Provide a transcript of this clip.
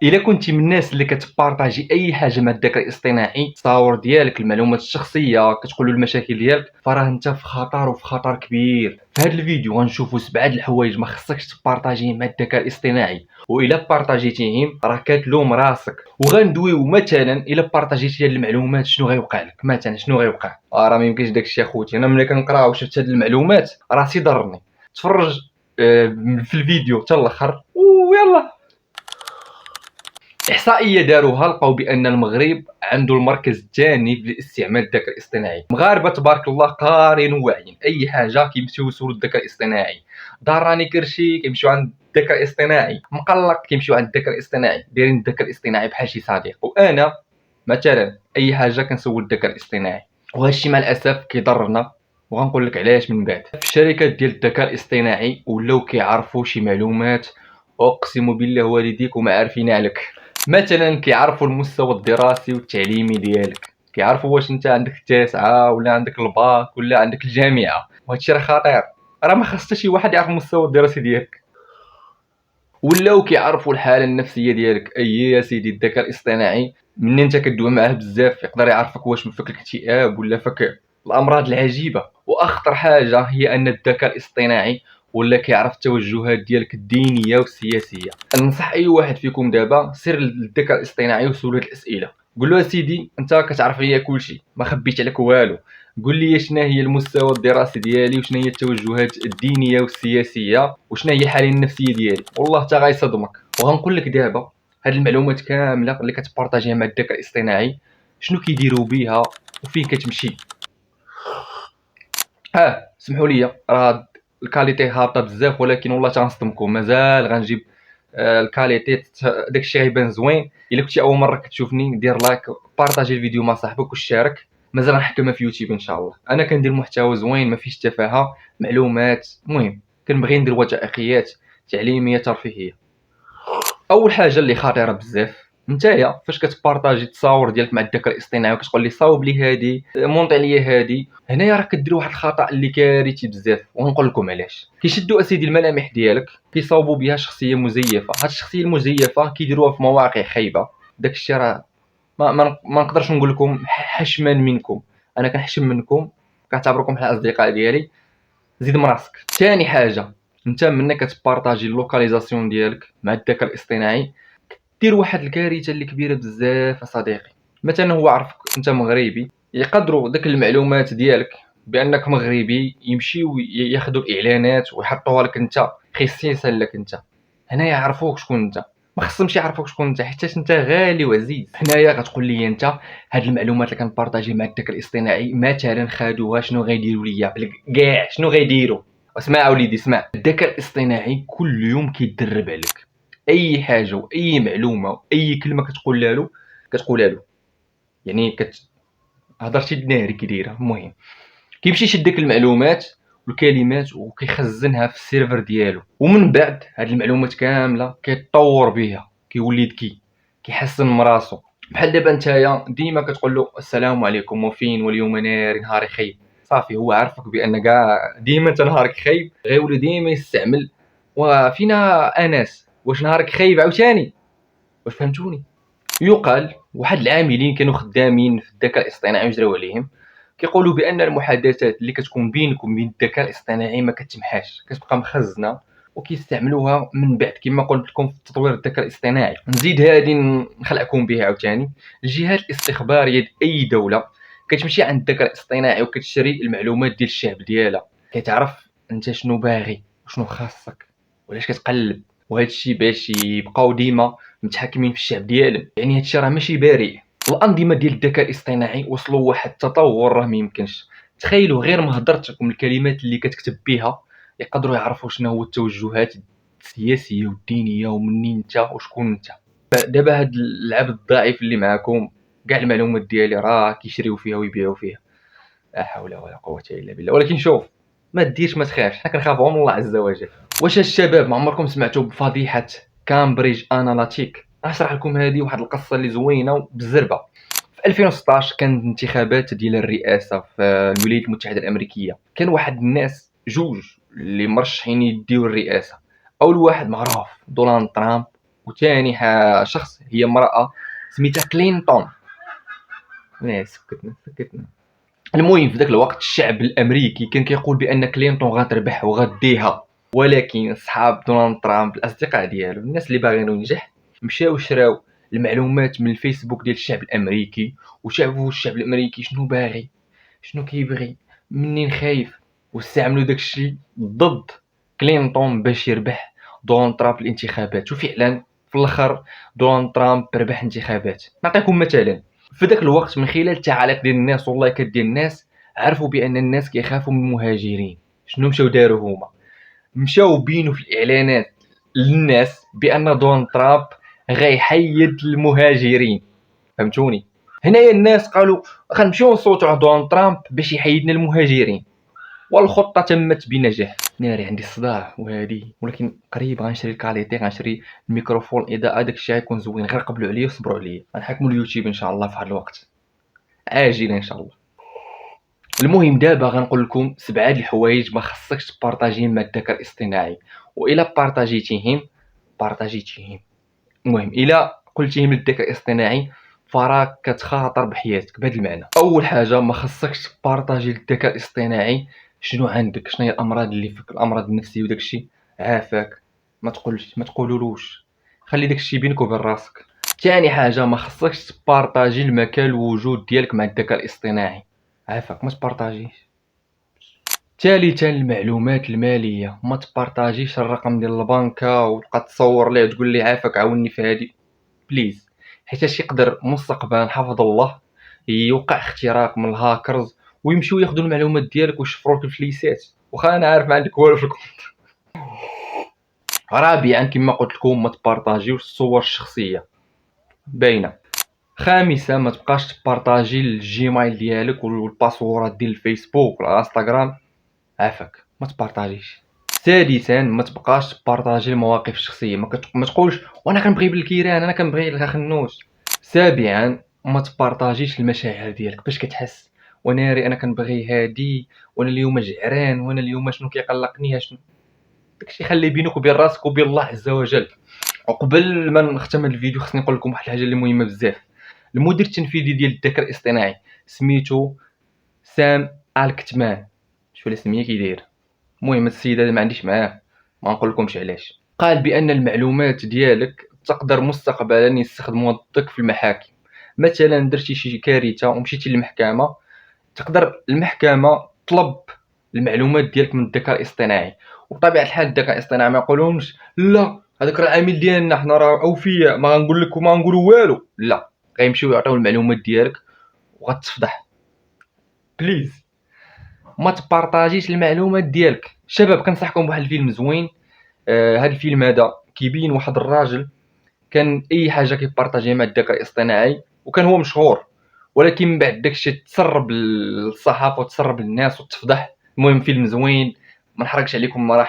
الا كنتي من الناس اللي كتبارطاجي اي حاجه مع الذكاء الاصطناعي، التصاور ديالك، المعلومات الشخصيه، كتقول له المشاكل ديالك، فراه انت في خطر وفي خطر كبير. في هذا الفيديو غنشوفوا 7 د الحوايج ما خصكش تبارطاجيهم مع الذكاء الاصطناعي، والا بارطاجيتيهم راه كتلوم راسك. وغندويو مثلا الا بارطاجيتي هاد المعلومات شنو غيوقع لك. مثلا شنو غيوقع؟ راه ما يمكنش داكشي اخوتي. انا ملي كنقرا وشفت هاد المعلومات راسي ضرني. تفرج في الفيديو حتى الاخر ويلا. إحصائية داروها لقاو بأن المغرب عنده المركز الثاني في استعمال الذكاء الاصطناعي. المغاربة تبارك الله قارين وواعيين، أي حاجة كيمشيو يسولوا الذكاء الاصطناعي. ضار راني كرشي كيمشيو عند الذكاء الاصطناعي، مقلق كيمشيو عند الذكاء الاصطناعي، دايرين الذكاء الاصطناعي بحال شي صديق. وأنا مثلا أي حاجة كنسول الذكاء الاصطناعي، وهذا الشيء مع الأسف كيضرنا. وغنقول لك علاش من بعد. في الشركات ديال الذكاء الاصطناعي ولاو كيعرفوا شي معلومات اقسم بالله والديك وما عارفين عليك. مثلا كيعرفوا المستوى الدراسي والتعليمي ديالك، كيعرفوا واش انت عندك التاسعه ولا عندك الباك ولا عندك الجامعه. وهادشي راه خطير، راه ما خص حتى شي واحد يعرف المستوى الدراسي ديالك. ولاو كيعرفوا الحاله النفسيه ديالك. اي يا سيدي الذكاء الاصطناعي من انت كدوي معاه بزاف يقدر يعرفك واش مفك الاكتئاب ولا فك الامراض العجيبه. واخطر حاجه هي ان الذكاء الاصطناعي ولا كيعرف التوجهات ديالك الدينيه والسياسيه. ننصح اي واحد فيكم دابا سير للذكاء الاصطناعي وسولو هاد الاسئله. قول له سيدي انت كتعرف عليا كلشي، ما خبيت عليك والو، قول لي شنو هي المستوى الدراسي ديالي وشنو هي التوجهات الدينيه والسياسيه وشنو هي الحاله النفسيه ديالي. والله حتى غيصدمك. وغنقول لك دابا هاد المعلومات كامله اللي كتبارطاجيها مع الذكاء الاصطناعي شنو كيديروا بها وفين كتمشي. سمحوا لي راه الكاليتي هابطه بزاف، ولكن والله تنصدمكم مازال غنجيب الكاليتي. داكشي غيبان زوين. الا كنتي اول مره كتشوفني دير لايك، بارطاجي الفيديو مع صاحبك وشارك. مازال غنحكمها في يوتيوب ان شاء الله. انا كندير محتوى زوين ما فيش تفاهه، معلومات. المهم كنبغي ندير وثائقيات تعليميه ترفيهيه. اول حاجه اللي خطيره بزاف، نتايا فاش كتبارطاجي التصاور ديالك مع الذكاء الاصطناعي وكتقول لي صاوب لي هادي مونطي لي هادي، هنايا راه كدير واحد الخطا اللي كارثي بزاف. ونقول لكم علاش. كيشدوا اسيدي الملامح ديالك كيصاوبوا بها شخصيه مزيفه. هاد الشخصيه المزيفه كيديروها في مواقع خايبه. داك الشيء راه ما نقدرش نقول لكم حشما منكم. انا كنحشم منكم، كنعتبركم بحال الاصدقاء ديالي. زيد من راسك. ثاني حاجه، انت منك كتبارطاجي اللوكاليزاسيون ديالك مع الذكاء الاصطناعي دير واحد الكارثه اللي كبيره بزاف اصديقي. مثلا هو عرفك انت مغربي، يقدروا داك المعلومات ديالك بانك مغربي يمشيو ياخذوا الاعلانات ويحطوها لك انت خصيصا لك انت. هنايا يعرفوك شكون انت. ما خصهمش يعرفوك شكون انت حيت انت غالي وعزيز. هنايا غتقول لي انت هاد المعلومات اللي كنبارطاجي مع الذكاء الاصطناعي مثلا خادوها شنو غيديروا ليا كاع شنو غيديروا. اسمع وليدي اسمع، الذكاء الاصطناعي كل يوم كيدرب عليك. اي حاجه واي معلومه واي كلمه كتقولها له يعني هضرتي الناري كي دايره. المهم كيمشي يشد ديك المعلومات والكلمات وكيخزنها في السيرفر ديالو. ومن بعد هاد المعلومات كامله كيتطور بها، كيولي ذكي، كيحسن من راسو. بحال دابا نتايا ديما كتقول له السلام عليكم وفين واليوم ناري نهاري خايب، صافي هو عارفك بان كاع ديما انت نهارك خايب. غيولي ديما يستعمل وفينا انس واش نهارك خايب عاوتاني. واش فهمتوني؟ يقال واحد العاملين كانوا خدامين في الذكاء الاصطناعي وجراو عليهم كيقولوا بان المحادثات اللي كتكون بينك وبين الذكاء الاصطناعي ما كتمحاش، كتبقى مخزنه وكيستعملوها من بعد كما قلت لكم في تطوير الذكاء الاصطناعي. نزيد هذه نخلعكم بها عاوتاني. الجهات الاستخباريه اي دوله كتمشي عند الذكاء الاصطناعي وكتشري المعلومات ديال الشعب ديالها. كتعرف انت شنو باغي وشنو خاصك وعلاش كتقلب. وهذا الشيء باش يبقاو ديما متحكمين في الشعب ديالهم. يعني هذا الشيء راه ماشي بريء. الانظمه ديال الذكاء الاصطناعي وصلوا واحد التطور راه ما يمكنش تخيلوا. غير ما هضرتكم الكلمات اللي كتكتب بها يقدروا يعرفوا شنو هو التوجهات السياسيه والدينيه ومنين انت وشكون انت. دابا هاد العبد الضعيف اللي معكم كاع المعلومات ديالي راه كيشريو فيها ويبيعوا فيها. لا حول ولا قوه الا بالله. ولكن شوف، ما ديرش ما تخافش، حنا كنخافوا من الله عز وجل. واش الشباب ما عمركم سمعتوا بفضيحه كامبريدج اناليتيك؟ نشرح لكم هذه واحد القصه اللي زوينه بالزربه. في 2016 كانت انتخابات ديال الرئاسه في الولايات المتحده الامريكيه. كان واحد الناس جوج اللي مرشحين يديو الرئاسه. اول واحد معروف دونالد ترامب، وثاني شخص هي امراه سميتها كلينتون. سكتنا. المهم في ذاك الوقت الشعب الامريكي كان كيقول بان كلينتون غتربح وغديها، ولكن صحاب دونالد ترامب الاصدقاء ديالو الناس اللي باغينو ينجح مشاو شراو المعلومات من الفيسبوك ديال الشعب الامريكي، وشافوا الشعب الامريكي شنو باغي شنو كيبغي منين خايف، واستعملوا داكشي ضد كلينتون باش يربح دونالد ترامب الانتخابات. وفعلا في الاخر دونالد ترامب ربح انتخابات. نعطيكم مثلا، في ذاك الوقت من خلال التعاليق ديال الناس واللايكات ديال الناس عرفوا بان الناس كيخافوا من المهاجرين. شنو مشاو داروا هما؟ مشاو بينوا في الاعلانات للناس بان دونالد ترامب غيحيد المهاجرين. فهمتوني؟ هنايا الناس قالوا غنمشيو نصوتوا على دونالد ترامب باش يحيدنا المهاجرين، والخطه تمت بنجاح. ناري عندي الصداع وهادي، ولكن قريب غنشري الكاليتي، غنشري الميكروفون الاضاءه داكشي غيكون زوين. غير قبلوا عليا وصبروا عليا، غنحكموا اليوتيوب ان شاء الله في هذا الوقت عاجلا ان شاء الله. المهم دابا غنقول لكم 7 د الحوايج ما خصكش تبارطاجيهم مع الذكاء الاصطناعي، والا بارطاجيتيهم المهم الا قلتيهم للذكاء الاصطناعي فراك كتخاطر بحياتك بهذا المعنى. اول حاجه ما خصكش تبارطاجي للذكاء الاصطناعي شنو عندك، شنو هي الامراض اللي فيك، الامراض النفسيه وداكشي عافاك، ما تقولولوش، خلي داكشي بينك وبين راسك. ثاني حاجه ما خصكش تبارطاجي المكان الوجود ديالك مع الذكاء الاصطناعي، عافاك ما تبارطاجيش. ثالثا المعلومات الماليه، ما تبارطاجيش الرقم ديال البنكه وتبقى تصور ليه وتقول لي عافاك عاوني في هذه بليز، حيت يقدر مستقبلا حفظ الله يوقع اختراق من الهاكرز ويمشيو ياخذوا المعلومات ديالك ويشفروك الفليسات، واخا انا عارف ما عندك والو في الكونت. رابعا كما قلت لكم ما تبارطاجيوش الصور الشخصيه باينه. خامسا ما تبقاش تبارطاجي الجيميل ديالك والباسورد ديال الفيسبوك والانستغرام، عافاك ما تبارطاجيش. سادسا ما تبقاش تبارطاجي المواقف الشخصيه، ما تقولش وانا كنبغي بالكيران انا كنبغي الخنوش. سابعا ما تبارطاجيش المشاعر ديالك، باش كتحس وناري انا كنبغي هادي وانا اليوم جعران وانا اليوم شنو كيقلقني شنو، داكشي خلي بينك وبين راسك وبين الله عز وجل. وقبل ما نختم هذا الفيديو خصني نقول لكم واحد الحاجه اللي مهمه بزاف. المدير التنفيذي ديال الذكاء الاصطناعي سميتو سام الكتمان، شوف السميه كي داير. المهم السيد هذا ما عنديش معاه، ما نقول لكمش علاش. قال بان المعلومات ديالك تقدر مستقبلا يستخدموها ضدك في المحاكم. مثلا درتي شي كارثه ومشيتي للمحكمه، تقدر المحكمه تطلب المعلومات ديالك من الذكاء الاصطناعي، وبطبيعه الحال الذكاء الاصطناعي ما يقولهمش لا هذاك راه عامل ديالنا حنا راه اوفياء ما غنقول لك وما غنقولوا والو، لا غيمشيو يعطيو المعلومات ديالك وغتفضح. بليز ما تبارطاجيش المعلومات ديالك. شباب كنصحكم بواحد الفيلم زوين، هذا الفيلم هذا كيبين واحد الراجل كان اي حاجه كيبارطاجيها مع الذكاء الاصطناعي وكان هو مشهور، ولكن من بعد داكشي تسرب للصحافه وتسرب للناس وتفضح. المهم فيلم زوين، ما نحرقش عليكم مراحل.